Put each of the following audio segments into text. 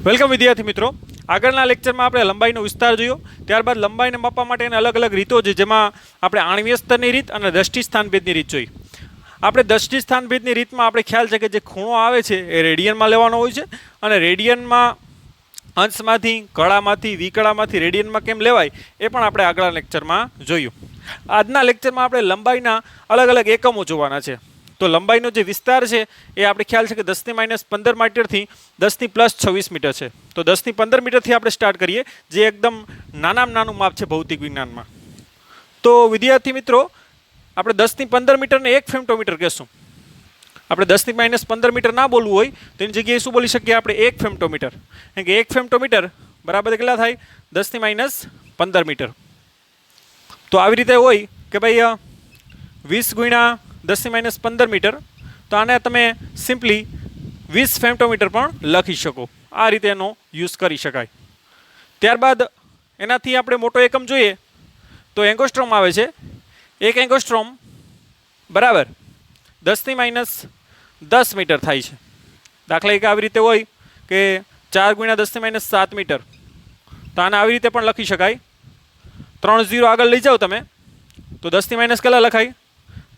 Welcome વિદ્યાર્થી મિત્રો, આગળના લેક્ચરમાં આપણે લંબાઈનો વિસ્તાર જોયો. ત્યારબાદ લંબાઈને માપવા માટેની અલગ અલગ રીતો છે, જેમાં આપણે આણ્વીય સ્તરની રીત અને દ્રષ્ટિ સ્થાનભેદની રીત જોઈ. આપણે દ્રષ્ટિ સ્થાનભેદની રીતમાં આપણે ખ્યાલ છે કે જે ખૂણો આવે છે એ રેડિયનમાં લેવાનો હોય છે, અને રેડિયનમાં અંશમાંથી, કળામાંથી, વિકળામાંથી રેડિયનમાં કેમ લેવાય એ પણ આપણે આગળના લેક્ચરમાં જોયું. આજના લેક્ચરમાં આપણે લંબાઈના અલગ અલગ એકમો જોવાના છે. તો લંબાઈનો જે વિસ્તાર છે એ આપણે ખ્યાલ છે કે 10⁻15 મીટરથી 10⁻26 મીટર છે. તો 10⁻15 મીટરથી આપણે સ્ટાર્ટ કરીએ, જે એકદમ નાનામાં નાનું માપ છે ભૌતિક વિજ્ઞાનમાં. તો વિદ્યાર્થી મિત્રો, આપણે 10⁻15 મીટરને 1 ફેમ્ટોમીટર કહેશું. આપણે 10⁻15 મીટર ના બોલવું હોય તો એની જગ્યાએ શું બોલી શકીએ આપણે? 1 ફેમ્ટોમીટર. કારણ કે 1 ફેમ્ટોમીટર બરાબર કેટલા થાય? 10⁻15 મીટર. તો આવી રીતે હોય કે ભાઈ 20 ગુણ્યા 10⁻15 મીટર, તો આને તમે સિમ્પલી 20 ફેમ્ટોમીટર પણ લખી શકો. આ રીતે એનો યુઝ કરી શકાય. ત્યારબાદ એનાથી આપણે મોટો એકમ જોઈએ તો એંગોસ્ટ્રોમ આવે છે. એક એંગોસ્ટ્રોમ બરાબર 10⁻10 મીટર થાય છે. દાખલા એક આવી રીતે હોય કે 4 ગુણ્યા 10⁻7 મીટર, તો આને આવી રીતે પણ લખી શકાય. 3 0 આગળ લઈ જાઓ તમે તો 10⁻ કેટલા લખાય?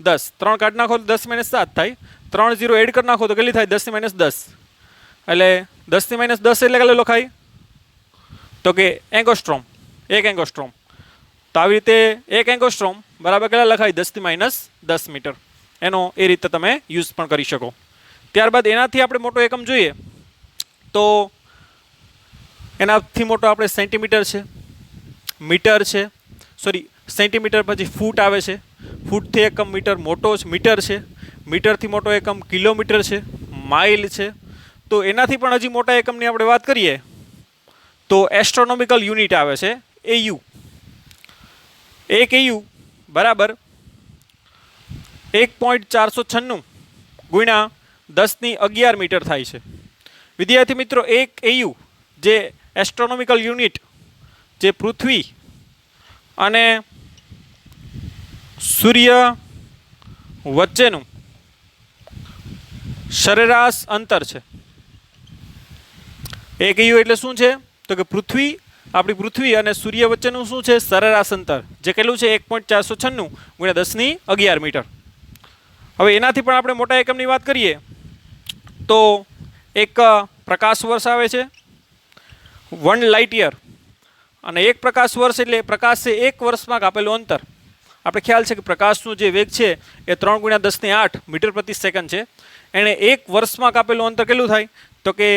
10. 3 કાઢી નાખો તો 10⁻7 થાય. 3 0 એડ કરી નાખો તો કેટલી થાય? 10⁻10. એટલે 10⁻10 એટલે કેટલું લખાય? તો કે એંગોસ્ટ્રોમ, એક એંગોસ્ટ્રોમ. તો આવી રીતે એક એંગોસ્ટ્રોમ બરાબર કેટલા લખાય? 10⁻10 મીટર. એનો એ રીતે તમે યુઝ પણ કરી શકો. ત્યારબાદ એનાથી આપણે મોટો એકમ જોઈએ તો એનાથી મોટો આપણે સેન્ટીમીટર છે, મીટર છે, સોરી સેન્ટીમીટર પછી ફૂટ આવે છે. ફૂટથી એકમ મીટર મોટો મીટર છે. મીટરથી મોટો એકમ કિલોમીટર છે, માઇલ છે. તો એનાથી પણ હજી મોટા એકમની આપણે વાત કરીએ તો એસ્ટ્રોનોમિકલ યુનિટ આવે છે, એયુ. એક એયુ બરાબર 1.496 ગુણ્યા 10⁻11 મીટર થાય છે. વિદ્યાર્થી મિત્રો, એક એયુ જે એસ્ટ્રોનોમિકલ યુનિટ જે પૃથ્વી અને સૂર્ય વચ્ચેનું સરેરાશ અંતર છે. એક એયુ એટલે શું છે? તો કે આપણી પૃથ્વી અને સૂર્ય વચ્ચેનું શું છે? સરેરાશ અંતર, જે કેટલું છે? 1.496 ગુણ્યા 10⁻11 મીટર. હવે એનાથી પણ આપણે મોટા એકમની વાત કરીએ તો એક પ્રકાશ વર્ષ આવે છે, 1 લાઇટ યર. અને એક પ્રકાશ વર્ષ એટલે પ્રકાશ છે એક વર્ષમાં કાપેલું અંતર. આપણે ખ્યાલ છે કે પ્રકાશનો જે વેગ છે એ 3 × 10⁸ મીટર પ્રતિ સેકન્ડ છે. એણે એક વર્ષમાં કાપેલું અંતર કેટલું થાય? તો કે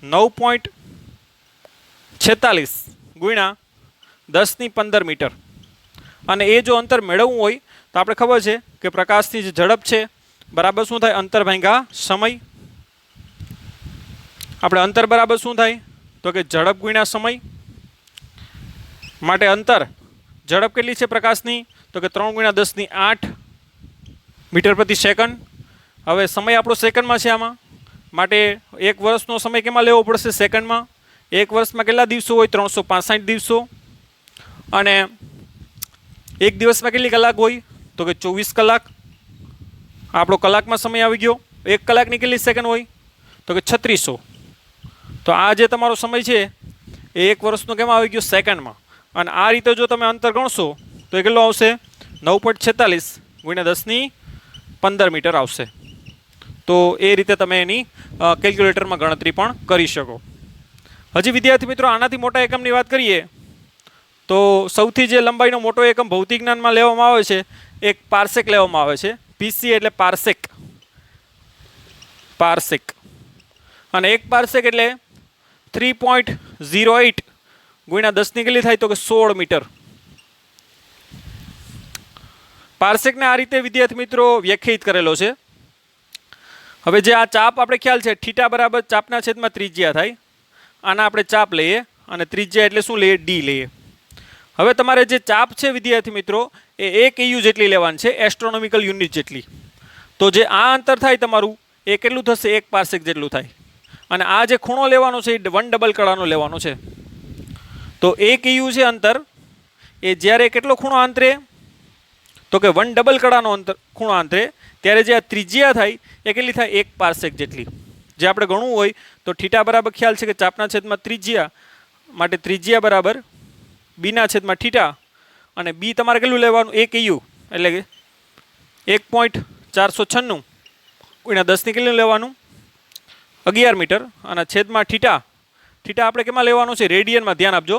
9.46 ગુણ્યા 10⁻15 મીટર. અને એ જો અંતર મેળવવું હોય તો આપણે ખબર છે કે પ્રકાશની જે ઝડપ છે બરાબર શું થાય? અંતર ભાગ્યા સમય. આપણે અંતર બરાબર શું થાય? તો કે ઝડપ ગુણ્યા સમય. માટે અંતર ઝડપ કેટલી છે પ્રકાશની? તો કે 3 × 10⁸ મીટર પ્રતિ સેકન્ડ. હવે સમય આપણો સેકન્ડમાં છે આમાં, માટે એક વર્ષનો સમય કેમાં લેવો પડશે? સેકન્ડમાં. એક વર્ષમાં કેટલા દિવસો હોય? 365 દિવસો. અને એક દિવસમાં કેટલી કલાક હોય? તો કે 24 કલાક. આપણો કલાકમાં સમય આવી ગયો. એક કલાકની કેટલી સેકન્ડ હોય? તો કે 3600. તો આ જે તમારો સમય છે એ એક વર્ષનો કેમાં આવી ગયો? સેકન્ડમાં. અને આ રીતે જો તમે અંતર ગણશો તો એ કેટલો આવશે? 9.46 ગુણ્યા 10⁻15 મીટર આવશે. તો એ રીતે તમે એની કેલ્ક્યુલેટરમાં ગણતરી પણ કરી શકો. હજી વિદ્યાર્થી મિત્રો, આનાથી મોટા એકમની વાત કરીએ તો સૌથી જે લંબાઈનો મોટો એકમ ભૌતિક જ્ઞાનમાં લેવામાં આવે છે એક પાર્સેક લેવામાં આવે છે. પીસી એટલે પાર્સેક. અને એક પાર્સેક એટલે 3.08 ગુણ્યા 10 ની કેટલી થાય? તો કે 16 મીટર. પાર્સેકને આ રીતે વિદ્યાર્થી મિત્રો વ્યાખ્યાયિત કરેલો છે. હવે જે આ ચાપ આપણે ખ્યાલ છે, થીટા બરાબર ચાપના છેદમાં ત્રિજ્યા થાય. આના આપણે ચાપ લઈએ અને ત્રિજ્યા એટલે શું લઈએ? ડી લઈએ. હવે તમારે જે ચાપ છે વિદ્યાર્થી મિત્રો એ 1 એયુ જેટલી લેવાની છે, એસ્ટ્રોનોમિકલ યુનિટ જેટલી. તો જે આ અંતર થાય તમારું એ કેટલું થશે? 1 પાર્સેક જેટલું થાય. અને આ જે ખૂણો લેવાનો છે એ 1 ડબલ કળાનો લેવાનો છે. તો 1 એયુ છે અંતર, એ જ્યારે કેટલો ખૂણો આંતરે, તો કે 1 ડબલ કડાનો ખૂણો આંતરે, ત્યારે જે આ ત્રિજ્યા થાય એ કેટલી થાય, 1 પાર્સેક જેટલી. જે આપણે ગણવું હોય તો થીટા બરાબર ખ્યાલ છે કે ચાપના છેદમાં ત્રિજ્યા, માટે ત્રિજ્યા બરાબર બીના છેદમાં થીટા, અને બી તમારે કેટલું લેવાનું, 1 EU એટલે કે 1.496 ગુણ્યા 10 કેટલું લેવાનું, 11 મીટર, અને છેદમાં થીટા, થીટા આપણે કેમાં લેવાનું છે, રેડિયનમાં, ધ્યાન આપજો.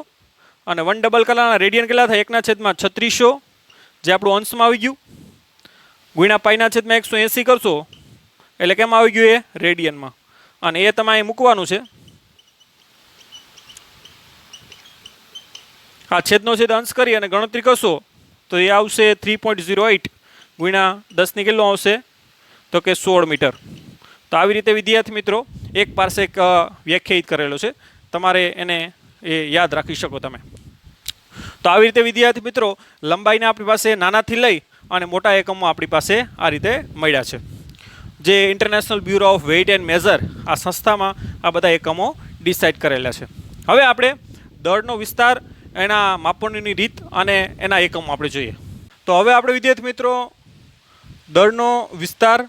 અને 1 ડબલ કલાના રેડિયન કેટલા થાય, 1/3600 જે આપણું અંશમાં આવી ગયું, ગુણ્યા પાઈના છેદમાં 180 કરશો એટલે કેમ આવી ગયું, એ રેડિયનમાં. અને એ તમે અહીં મૂકવાનું છે. આ છેદનો છેદ અંશ કરી અને ગણતરી કરશો તો એ આવશે 3.08 ગુણ્યા 10 કેટલું આવશે, તો કે 16 મીટર. તો આવી રીતે વિદ્યાર્થી મિત્રો 1 પાર્સેક વ્યાખ્યાયિત કરેલો છે, તમારે એને એ યાદ રાખી શકો તમે. તો આવી રીતે વિદ્યાર્થી મિત્રો લંબાઈને આપણી પાસે નાનાથી લઈ અને મોટા એકમો આપણી પાસે આ રીતે મળ્યા છે. જે international bureau of weight and measure આ સંસ્થામાં આ બધા એકમો ડિસાઇડ કરેલા છે. હવે આપણે દળનો વિસ્તાર, એના માપનની રીત અને એના એકમો આપણે જોઈએ. તો હવે આપણે વિદ્યાર્થી મિત્રો દળનો વિસ્તાર,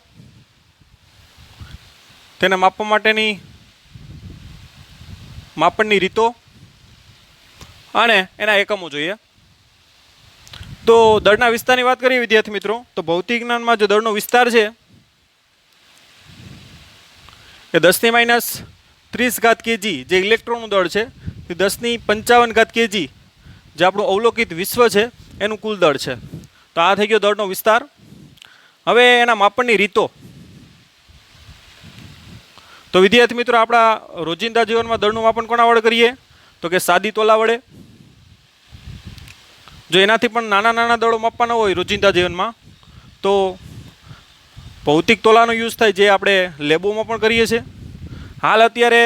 તેને માપવા માટેની માપનની રીતો અને એના એકમો જોઈએ. તો દળના વિસ્તારની વાત કરીએ વિદ્યાર્થી મિત્રો, તો ભૌતિક જ્ઞાનમાં જે દળનો વિસ્તાર છે એ 10⁻³ kg જે ઇલેક્ટ્રોનનું દળ છે, એ 10⁵ kg જે આપણું અવલોકિત વિશ્વ છે એનું કુલ દળ છે. તો આ થઈ ગયો દળનો વિસ્તાર. હવે એના માપનની રીતો. તો વિદ્યાર્થી મિત્રો આપણા રોજિંદા જીવનમાં દળનું માપન કોના વડે કરીએ, તો કે સાદી તોલા વડે. જો એનાથી પણ નાના નાના દળો માપવાના હોય રોજિંદા જીવનમાં તો ભૌતિક તોલાનો યુઝ થાય, જે આપણે લેબોમાં પણ કરીએ છીએ. હાલ અત્યારે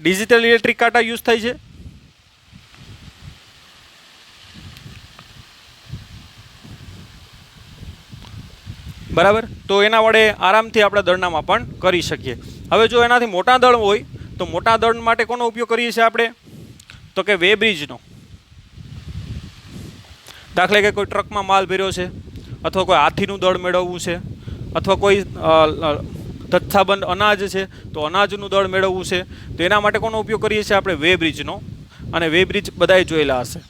ડિજિટલ ઇલેક્ટ્રિક કાંટા યુઝ થાય છે. બરાબર, તો એના વડે આરામથી આપણે દળના માપન કરી શકીએ. હવે જો એનાથી મોટા દળ હોય તો મોટા દળ માટે કોનો ઉપયોગ કરીએ છીએ આપણે, તો કે વેબ્રિજનો. દાખલા કે કોઈ ટ્રકમાં માલ ભર્યો છે, અથવા કોઈ હાથીનું દળ મેળવવું છે, અથવા કોઈ જથ્થાબંધ અનાજ છે તો અનાજનું દળ મેળવવું છે, તો એના માટે કોનો ઉપયોગ કરીએ છીએ આપણે, વેબ્રિજનો. અને વેબ્રિજ બધાએ જોયેલા હશે.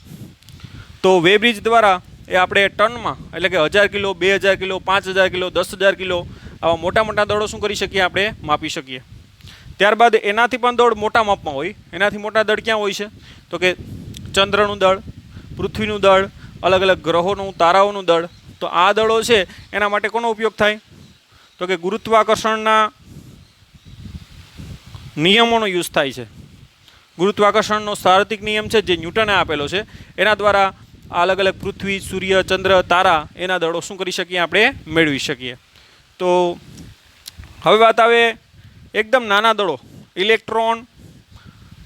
તો વેબ્રિજ દ્વારા એ આપણે ટનમાં એટલે કે 1000 કિલો, 2000 કિલો, 5000 કિલો, 10000 કિલો આવા મોટા મોટા દળો શું કરી શકીએ, આપણે માપી શકીએ. ત્યારબાદ એનાથી પણ દળ મોટા માપમાં હોય. એનાથી મોટા દળ ક્યાં હોય છે, તો કે ચંદ્રનું દળ, પૃથ્વીનું દળ, અલગ અલગ ગ્રહોનું, તારાઓનું દળ. તો આ દળો છે એના માટે કોનો ઉપયોગ થાય, તો કે ગુરુત્વાકર્ષણના નિયમોનો યુઝ થાય છે. ગુરુત્વાકર્ષણનો સાર્વત્રિક નિયમ છે જે ન્યૂટને આપેલો છે, એના દ્વારા અલગ અલગ પૃથ્વી, સૂર્ય, ચંદ્ર, તારા એના દળો શું કરી શકીએ, આપણે મેળવી શકીએ. તો હવે વાત આવે એકદમ નાના દળો, ઇલેક્ટ્રોન,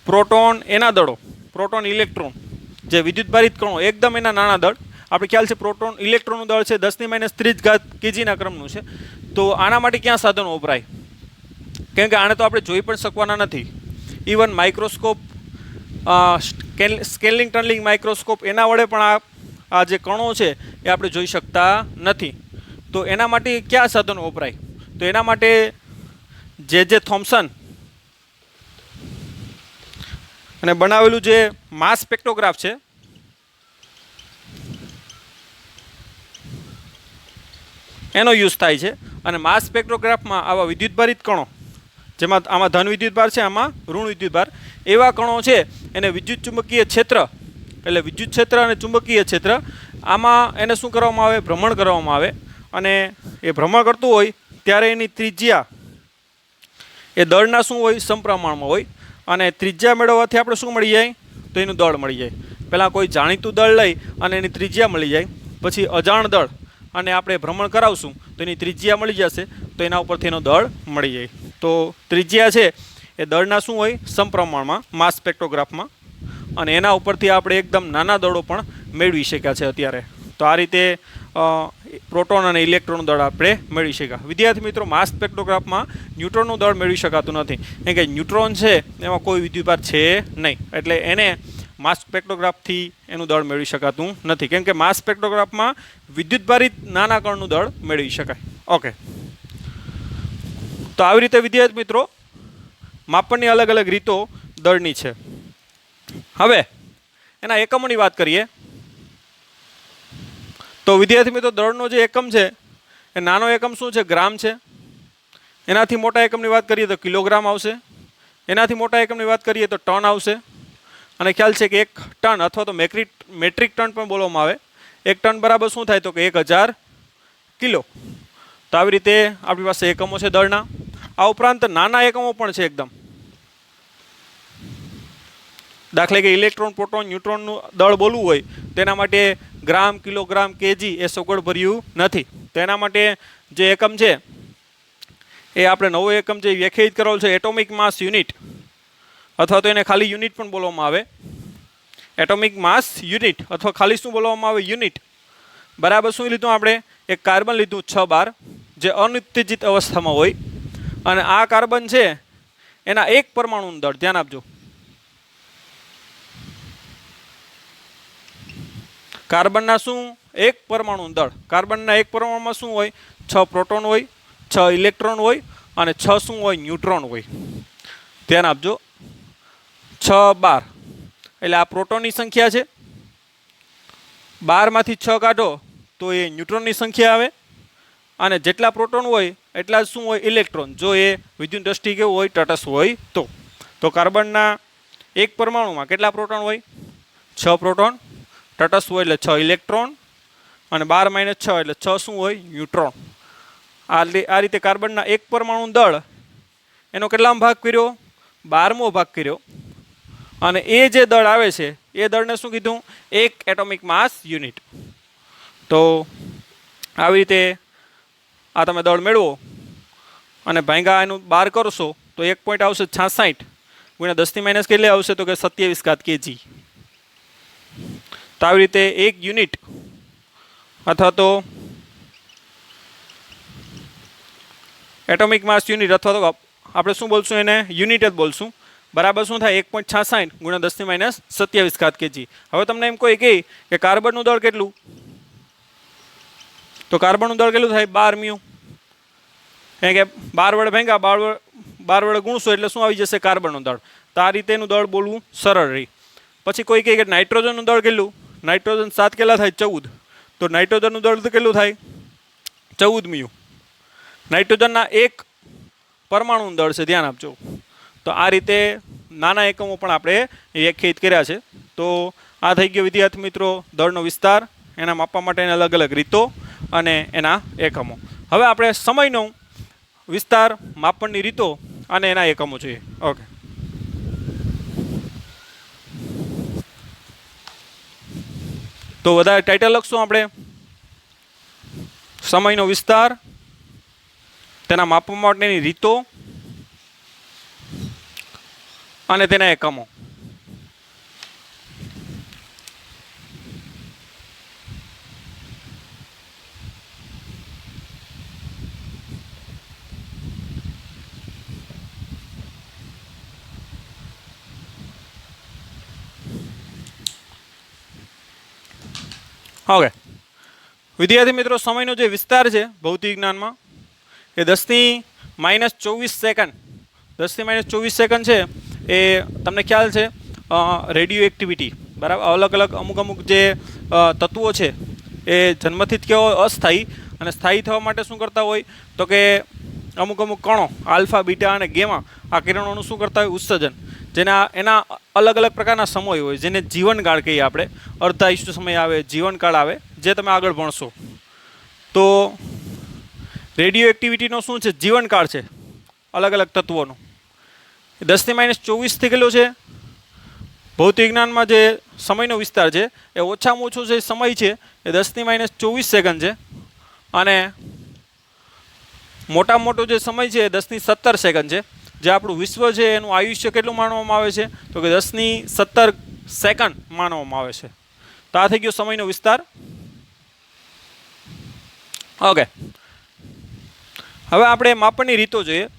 પ્રોટોન, એના દળો. પ્રોટોન, ઇલેક્ટ્રોન જે વિદ્યુતભારિત કણો, એકદમ એના નાના દળ. આપણે ખ્યાલ છે પ્રોટોન, ઇલેક્ટ્રોનનું દળ છે 10⁻³ kgના ક્રમનું છે. તો આના માટે ક્યાં સાધનો વપરાય, કેમ કે આને તો આપણે જોઈ પણ શકવાના નથી. Even microscope, scaling tunnelling microscope, એના વડે પણ આ જે કણો છે એ આપણે જોઈ શકતા નથી. તો એના માટે કયા સાધનો વપરાય, તો એના માટે જે થોમ્સન અને બનાવેલું જે માસ સ્પેક્ટ્રોગ્રાફ છે એનો યુઝ થાય છે. અને માસ સ્પેક્ટ્રોગ્રાફમાં આવા વિદ્યુતભારિત કણો, જેમાં આમાં ધન વિદ્યુતભાર છે, આમાં ઋણ વિદ્યુતભાર, એવા કણો છે એને વિદ્યુત ચુંબકીય ક્ષેત્ર એટલે વિદ્યુત ક્ષેત્ર અને ચુંબકીય ક્ષેત્ર આમાં એને શું કરવામાં આવે, ભ્રમણ કરવામાં આવે. અને એ ભ્રમણ કરતું હોય ત્યારે એની ત્રિજ્યા એ દળના શું હોય, સમપ્રમાણમાં હોય. અને ત્રિજ્યા મેળવવાથી આપણે શું મળી જાય, તો એનું દળ મળી જાય. પહેલાં કોઈ જાણીતું દળ લઈ અને એની ત્રિજ્યા મળી જાય, પછી અજાણ દળ અને આપણે ભ્રમણ કરાવશું તો એની ત્રિજ્યા મળી જશે, તો એના ઉપરથી એનો દળ મળી જાય. તો ત્રિજ્યા છે એ દળના શું હોય, સમપ્રમાણમાં માસ સ્પેક્ટ્રોગ્રાફમાં. અને એના ઉપરથી આપણે એકદમ નાના દળો પણ મેળવી શક્યા છે અત્યારે. તો આ રીતે પ્રોટોન અને ઇલેક્ટ્રોનનું દળ આપણે મેળવી શક્યા. વિદ્યાર્થી મિત્રો, માસ સ્પેક્ટ્રોગ્રાફમાં ન્યુટ્રોનનું દળ મેળવી શકાતું નથી, કેમ કે ન્યુટ્રોન છે એમાં કોઈ વિદ્યુતભાર છે નહીં, એટલે એને માસ સ્પેક્ટ્રોગ્રાફથી એનું દળ મેળવી શકાતું નથી, કેમ કે માસ સ્પેક્ટ્રોગ્રાફમાં વિદ્યુતભારિત નાના કણનું દળ મેળવી શકાય. ઓકે, તો આવી રીતે વિદ્યાર્થી મિત્રો માપનની અલગ અલગ રીતો દળની છે. હવે એના એકમોની વાત કરીએ તો વિદ્યાર્થી મિત્રો દળનો જે એકમ છે એ નાનો એકમ શું છે? ગ્રામ છે. એનાથી મોટા એકમની વાત કરીએ તો કિલોગ્રામ આવશે. એનાથી મોટા એકમની વાત કરીએ તો ટન આવશે. અને ખ્યાલ છે કે 1 ટન અથવા તો મેટ્રિક ટન પણ બોલવામાં આવે. 1 ટન બરાબર શું થાય? તો કે 1000 કિલો. તો આવી રીતે આપણી પાસે એકમો છે દળના. આ ઉપરાંત નાના એકમો પણ છે એકદમ. દાખલા કે ઇલેક્ટ્રોન, પ્રોટોન, ન્યુટ્રોનનું દળ બોલવું હોય તેના માટે ગ્રામ, કિલોગ્રામ, કેજી એ સગવડ ભર્યું નથી. તો એના માટે જે એકમ છે એ આપણે નવો એકમ જે વ્યાખ્યાયિત કરેલો છે એટોમિક માસ યુનિટ, અથવા તો એને ખાલી યુનિટ પણ બોલવામાં આવે. એટોમિક માસ યુનિટ અથવા ખાલી શું બોલવામાં આવે? યુનિટ. બરાબર શું લીધું આપણે? એક કાર્બન લીધું 6 બાર, જે અનુત્તેજિત અવસ્થામાં હોય. અને આ કાર્બન છે એના એક પરમાણુનું દળ, ધ્યાન આપજો, કાર્બનના શું? એક પરમાણુનું દળ. કાર્બનના એક પરમાણુમાં શું હોય? 6 પ્રોટોન હોય, 6 ઇલેક્ટ્રોન હોય અને 6 શું હોય? ન્યુટ્રોન હોય. ધ્યાન આપજો, 6 બાર એટલે આ પ્રોટોનની સંખ્યા છે. 12માંથી 6 કાઢો તો એ ન્યુટ્રોનની સંખ્યા આવે. અને જેટલા પ્રોટોન હોય એટલા જ શું હોય? ઇલેક્ટ્રોન, જો એ વિદ્યુત દ્રષ્ટિ કેવું હોય? તટસ્થ હોય તો. તો કાર્બનના એક પરમાણુમાં કેટલા પ્રોટોન હોય? 6 પ્રોટોન. તટસ્થ હોય એટલે 6 ઇલેક્ટ્રોન. અને 12 - 6 એટલે 6 શું હોય? ન્યુટ્રોન. આ રીતે કાર્બનના એક પરમાણુ દળ એનો કેટલામો ભાગ કર્યો? 12મો ભાગ કર્યો. અને એ જે દળ આવે છે એ દળને શું કીધું? એક એટોમિક માસ યુનિટ. તો આવી રીતે આ તમે દળ મેળવો અને ભાંગા એનું 12 કરશો તો 1 પોઈન્ટ આવશે 66 ગુણ્યા 10⁻⁻ કેટલે આવશે? તો કે 27 kg. તો આવી રીતે એક યુનિટ અથવા તો એટોમિક માસ યુનિટ અથવા તો આપણે શું બોલશું? એને યુનિટ જ બોલશું. બરાબર શું થાય? 1.66 ગુણ્યા 10⁻27 kg. હવે તમને એમ કોઈ કહે કે કાર્બનનું દળ કેટલું? તો કાર્બનનું દળ કેટલું થાય? 12 મ્યુ. કે 12 વડે ભાંગ્યા 12 વડે ગુણશો એટલે શું આવી જશે? કાર્બનનું દળ. તો આ રીતે એનું દળ બોલવું સરળ રહી. પછી કોઈ કહે કે નાઇટ્રોજનનું દળ કેટલું? નાઇટ્રોજન 7 કેટલા થાય? 14. તો નાઇટ્રોજનનું દળ કેટલું થાય? 14 મ્યુ. નાઇટ્રોજનના એક પરમાણુનું દળ છે, ધ્યાન આપજો. તો આ રીતે નાના એકમો પણ આપણે વ્યાખ્યાયિત કર્યા છે. તો આ થઈ ગયો વિદ્યાર્થી મિત્રો દળનો વિસ્તાર, એના માપવા માટેની અલગ અલગ રીતો અને એના એકમો. હવે આપણે સમયનો વિસ્તાર, માપનની રીતો અને એના એકમો જોઈએ. ઓકે, તો વધારે ટાઇટલ લખશું આપણે સમયનો વિસ્તાર, તેના માપવા માટેની રીતો અને તેના એકમો. ઓકે વિદ્યાર્થી મિત્રો, સમયનો જે વિસ્તાર છે ભૌતિક વિજ્ઞાનમાં એ 10⁻24 સેકન્ડ. 10⁻24 સેકન્ડ છે એ તમને ખ્યાલ છે રેડિયો એક્ટિવિટી, બરાબર. અલગ અલગ અમુક જે તત્વો છે એ જન્મથી જ કેવો અસ્થાયી અને સ્થાયી થવા માટે શું કરતા હોય? તો કે અમુક કણો આલ્ફા, બીટા અને ગેમા આ કિરણોનું શું કરતા હોય? ઉત્સર્જન. જેના એના અલગ અલગ પ્રકારના સમય હોય, જેને જીવનકાળ કહીએ આપણે. અર્ધાયુષ્ય સમય આવે, જીવનકાળ આવે, જે તમે આગળ ભણશો. તો રેડિયો એક્ટિવિટીનો શું છે? જીવનકાળ છે અલગ અલગ તત્વોનો. 10⁻24 કેટલો છે? ભૌતિક વિજ્ઞાનમાં જે સમયનો વિસ્તાર છે એ ઓછામાં ઓછો જે સમય છે એ 10⁻24 સેકન્ડ છે. અને મોટામાં મોટો જે સમય છે એ 10⁻17 સેકન્ડ છે. જે આપણું વિશ્વ છે એનું આયુષ્ય કેટલું માનવામાં આવે છે? તો કે 10⁻17 સેકન્ડ માનવામાં આવે છે. તો આ થઈ ગયો સમયનો વિસ્તાર. ઓકે, હવે આપણે માપનની રીતો જોઈએ.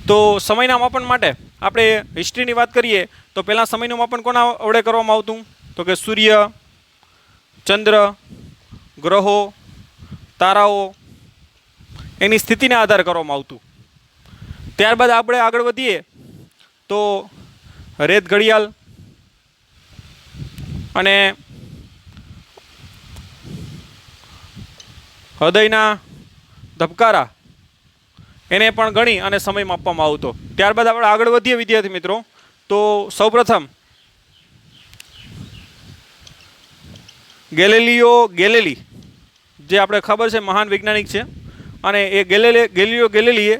તો સમયના માપન માટે આપણે હિસ્ટ્રીની વાત કરીએ તો પહેલાં સમયનું માપન કોના વડે કરવામાં આવતું? તો કે સૂર્ય, ચંદ્ર, ગ્રહો, તારાઓ એની સ્થિતિને આધારે કરવામાં આવતું. ત્યારબાદ આપણે આગળ વધીએ તો રેત ઘડિયાળ અને હૃદયના ધબકારા એને પણ ગણી અને સમય માપવામાં આવતો. ત્યારબાદ આપણે આગળ વધીએ વિદ્યાર્થી મિત્રો તો સૌપ્રથમ ગેલેલી જે આપણે ખબર છે મહાન વૈજ્ઞાનિક છે, અને એ ગેલીલીએ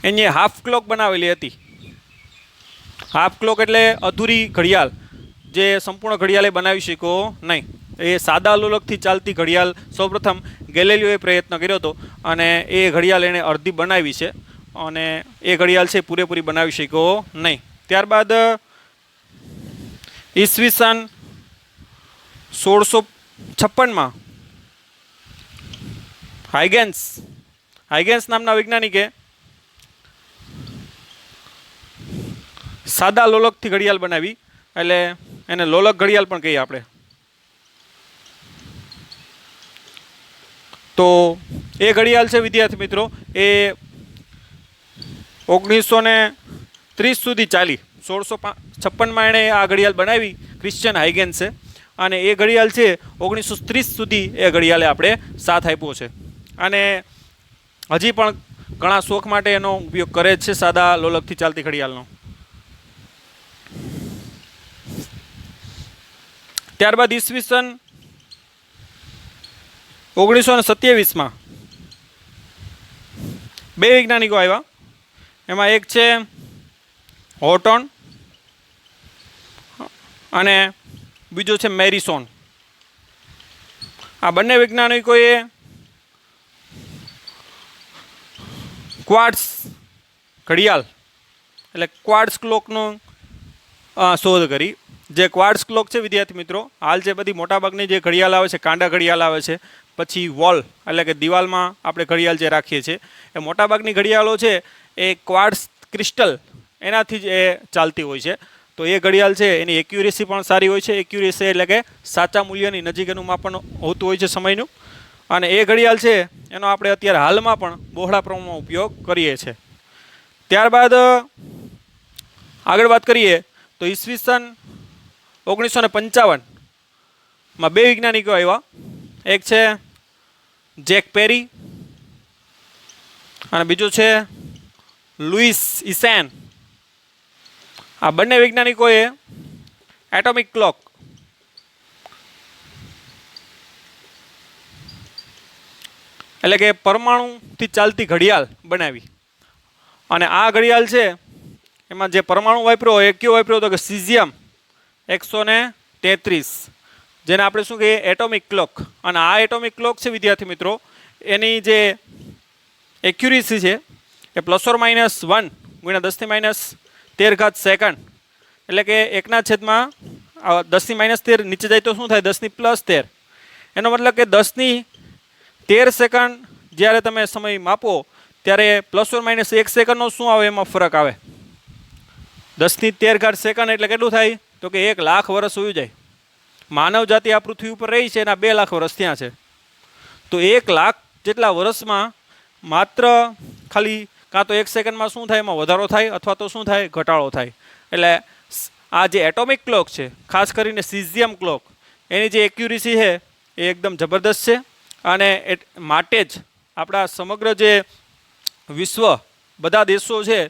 એની હાફ ક્લોક બનાવેલી હતી. હાફ ક્લોક એટલે અધૂરી ઘડિયાળ, જે સંપૂર્ણ ઘડિયાળે બનાવી શકો નહીં. એ સાદા લોલકથી ચાલતી ઘડિયાળ સૌપ્રથમ ગેલેલીઓએ પ્રયત્ન કર્યો હતો, અને એ ઘડિયાળ એણે અડધી બનાવી છે, અને એ ઘડિયાળ છે પૂરેપૂરી બનાવી શક્યો નહીં. ત્યારબાદ ઈસવીસન 1656માં હાઇગેન્સ નામના વૈજ્ઞાનિકે સાદા લોલકથી ઘડિયાળ બનાવી, એટલે એને લોલક ઘડિયાળ પણ કહીએ આપણે. તો એ ઘડિયાળ છે વિદ્યાર્થી મિત્રો એ 1930 સુધી ચાલી. 1656માં એણે આ ઘડિયાળ બનાવી ક્રિશ્ચિયન હાઇગેન્સે, અને એ ઘડિયાળ છે 1930 સુધી એ ઘડિયાળે આપણે સાથ આપ્યો છે, અને હજી પણ ઘણા શોખ માટે એનો ઉપયોગ કરે છે સાદા લોલકથી ચાલતી ઘડિયાળનો. ત્યારબાદ ઈસવીસન 1927માં બે વૈજ્ઞાનિકો આવ્યા. એમાં એક છે હોર્ટન અને બીજો છે મેરિસોન. આ બંને વૈજ્ઞાનિકોએ ક્વાર્ટઝ ઘડિયાળ એટલે ક્વાર્ટઝ ક્લોકનો શોધ કરી. જે ક્વાર્ટઝ ક્લોક છે વિદ્યાર્થી મિત્રો, હાલ જે બધી મોટાભાગની જે ઘડિયાળ આવે છે, કાંડા ઘડિયાળ આવે છે, પછી વોલ એટલે કે દિવાલમાં આપણે ઘડિયાળ જે રાખીએ છીએ, એ મોટાભાગની ઘડિયાળો છે એ ક્વાર્ટઝ ક્રિસ્ટલ એનાથી જ એ ચાલતી હોય છે. તો એ ઘડિયાળ છે એની એક્યુરેસી પણ સારી હોય છે. એક્યુરેસી એટલે કે સાચા મૂલ્યની નજીક એનું માપન હોતું હોય છે સમયનું, અને એ ઘડિયાળ છે એનો આપણે અત્યારે હાલમાં પણ બહોળા પ્રમાણમાં ઉપયોગ કરીએ છીએ. ત્યારબાદ આગળ વાત કરીએ તો ઈસવીસન 1955માં બે વૈજ્ઞાનિકો આવ્યા. એક છે જેક પેરી અને બીજો છે લુઈસ ઇસેન. આ બંને વૈજ્ઞાનિકોએ એટોમિક ક્લોક એટલે કે પરમાણુથી ચાલતી ઘડિયાળ બનાવી, અને આ ઘડિયાળ છે એમાં જે પરમાણુ વાપર્યો એ કયો વાપર્યો હતો કે સીઝિયમ 133, જેને આપણે શું કહીએ એટોમિક ક્લોક. અને આ એટોમિક ક્લોક છે વિદ્યાર્થી મિત્રો એની જે એક્યુરેસી છે એ ±1 × 10⁻13 સેકન્ડ, એટલે કે 1/10⁻13 નીચે જાય તો શું થાય 10⁻13. એનો મતલબ કે 10⁻13 સેકન્ડ જ્યારે તમે સમય માપો ત્યારે ±1 સેકન્ડનો શું આવે એમાં ફરક આવે. 10⁻13 સેકન્ડ એટલે કેટલું થાય તો કે 1 લાખ વર્ષ હોઈ જાય. માનવ જાતિ આ પૃથ્વી ઉપર રહી છે એના 2 લાખ વર્ષ ત્યાં છે. તો 1 લાખ જેટલા વર્ષમાં માત્ર ખાલી કાં તો 1 સેકન્ડમાં શું થાય એમાં વધારો થાય અથવા તો શું થાય ઘટાડો થાય. એટલે આ જે એટોમિક ક્લોક છે ખાસ કરીને સીઝિયમ ક્લોક એની જે એક્યુરેસી છે એ એકદમ જબરદસ્ત છે, અને માટે જ આપણા સમગ્ર જે વિશ્વ બધા દેશો છે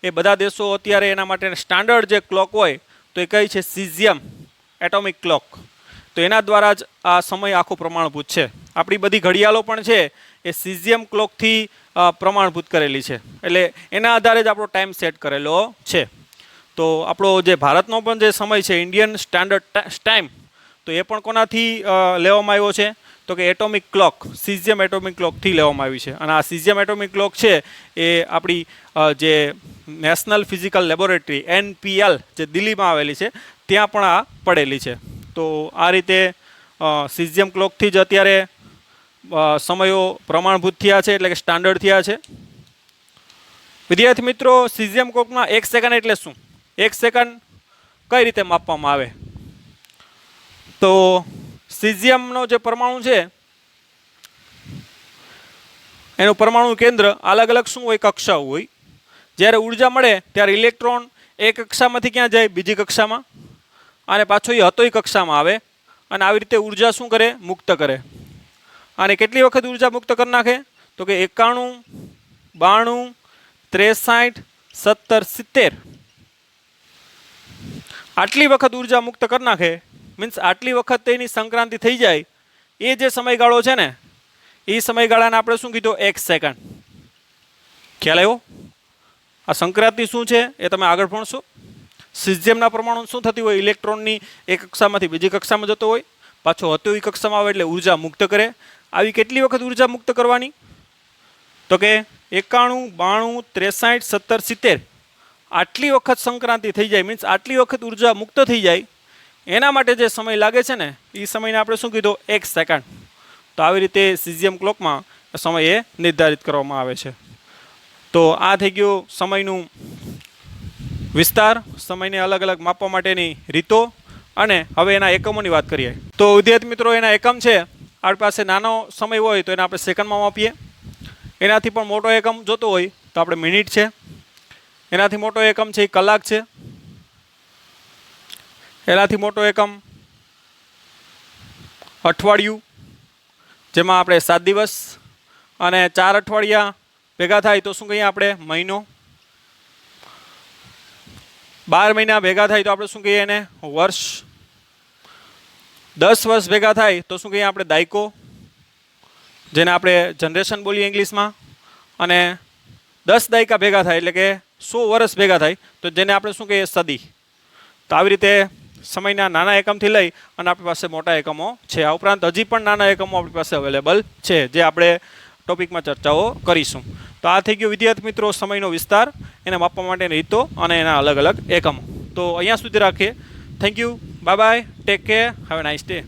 એ બધા દેશો અત્યારે એના માટે સ્ટાન્ડર્ડ જે ક્લોક હોય તો એ કઈ છે સીઝિયમ એટોમિક ક્લોક. તો એના દ્વારા જ આ સમય આખો પ્રમાણભૂત છે. આપણી બધી ઘડિયાળો પણ છે એ સીઝિયમ ક્લોકથી પ્રમાણભૂત કરેલી છે, એટલે એના આધારે જ આપણો ટાઈમ સેટ કરેલો છે. તો આપણો જે ભારતનો પણ જે સમય છે ઇન્ડિયન સ્ટાન્ડર્ડ ટાઈમ, તો એ પણ કોનાથી લેવામાં આવ્યો છે તો કે એટોમિક ક્લોક સીઝિયમ એટોમિક ક્લોકથી લેવામાં આવી છે. અને આ સીઝિયમ એટોમિક ક્લોક છે એ આપણી જે નેશનલ ફિઝિકલ લેબોરેટરી NPL જે દિલ્હીમાં આવેલી છે ત્યાં પણ આ પડેલી છે. તો આ રીતે સીઝિયમ ક્લોકથી જ અત્યારે સમયો પ્રમાણભૂત થયા છે એટલે કે સ્ટાન્ડર્ડ થયા છે. વિદ્યાર્થી મિત્રો, સીઝિયમ ક્લોકમાં 1 સેકન્ડ એટલે શું? 1 સેકન્ડ કઈ રીતે માપવામાં આવે? તો સીઝિયમનો જે પરમાણુ છે એનું પરમાણુ કેન્દ્ર અલગ અલગ શું હોય? કક્ષાઓ હોય. જ્યારે ઉર્જા મળે ત્યારે ઇલેક્ટ્રોન એક કક્ષામાંથી ક્યાં જાય? બીજી કક્ષામાં, અને પાછો એ હતોય કક્ષામાં આવે, અને આવી રીતે ઉર્જા શું કરે? મુક્ત કરે. અને કેટલી વખત ઉર્જા મુક્ત કરી નાખે? તો કે 91, 92, 63, 17, 70. આટલી વખત ઉર્જા મુક્ત કરી નાખે, મીન્સ આટલી વખત તેની સંક્રાંતિ થઈ જાય. એ જે સમયગાળો છે ને, એ સમયગાળાને આપણે શું કીધું? 1 સેકન્ડ. ખ્યાલ આવ્યો? આ સંક્રાંતિ શું છે એ તમે આગળ ભણશો. સીઝિયમના પરમાણુ શું થતી હોય? ઇલેક્ટ્રોનની એક કક્ષામાંથી બીજી કક્ષામાં જતો હોય, પાછો હતો એ કક્ષામાં આવે એટલે ઉર્જા મુક્ત કરે. આવી કેટલી વખત ઉર્જા મુક્ત કરવાની? તો કે 91, 92, 63, 17, 70. આટલી વખત સંક્રાંતિ થઈ જાય, મીન્સ આટલી વખત ઉર્જા મુક્ત થઈ જાય. એના માટે જે સમય લાગે છે ને, એ સમયને આપણે શું કીધું? 1 સેકન્ડ. તો આવી રીતે સીઝિયમ ક્લોકમાં સમય એ નિર્ધારિત કરવામાં આવે છે. તો આ થઈ ગયું સમયનું વિસ્તાર, સમયને અલગ અલગ માપવા માટેની રીતો, અને હવે એના એકમોની વાત કરીએ. તો વિદ્યાર્થી મિત્રો, એના એકમ છે, આપણી પાસે નાનો સમય હોય તો એને આપણે સેકન્ડમાં માપીએ. એનાથી પણ મોટો એકમ જોતો હોય તો આપણે મિનિટ છે. એનાથી મોટો એકમ છે એ કલાક છે. એનાથી મોટો એકમ અઠવાડિયું, જેમાં આપણે 7 દિવસ અને 4 અઠવાડિયા ભેગા થાય તો શું કહીએ આપણે? મહિનો. 12 મહિના ભેગા થાય તો આપણે શું કહીએ એને? વર્ષ. 10 વર્ષ ભેગા થાય તો શું કહીએ આપણે? દાયકો, જેને આપણે જનરેશન બોલીએ ઇંગ્લિશમાં. અને 10 દાયકા ભેગા થાય એટલે કે 100 વર્ષ ભેગા થાય તો જેને આપણે શું કહીએ? સદી. તો આવી રીતે સમયના નાના એકમથી લઈ અને આપણી પાસે મોટા એકમો છે. આ ઉપરાંત હજી પણ નાના એકમો આપણી પાસે અવેલેબલ છે, જે આપણે ટોપિકમાં ચર્ચાઓ કરીશું. તો આ થઈ ગયો વિદ્યાર્થી મિત્રો સમયનો વિસ્તાર, એને માપવા માટેની રીતો અને એના અલગ અલગ એકમો. તો અહીંયા સુધી રાખીએ. Thank you, bye bye, take care, have a nice day.